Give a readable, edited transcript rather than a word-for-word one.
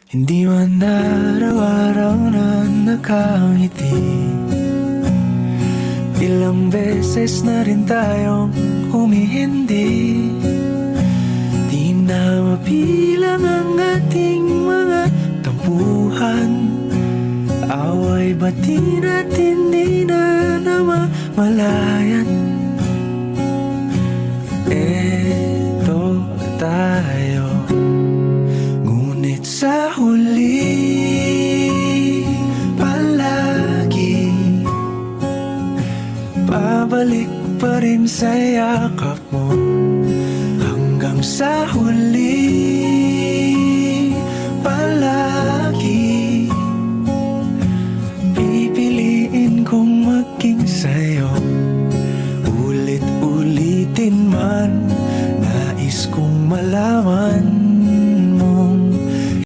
Hindi man araw-araw na nakangiti. Ilang beses na rin tayong humihindi. Di na mabilang ang ating mga tampuhan. Away bati natin di na namamalayan. Eto tayo, ngunit sa huli palagi pabalik pa rin sa yakap mo. Hanggang sa huli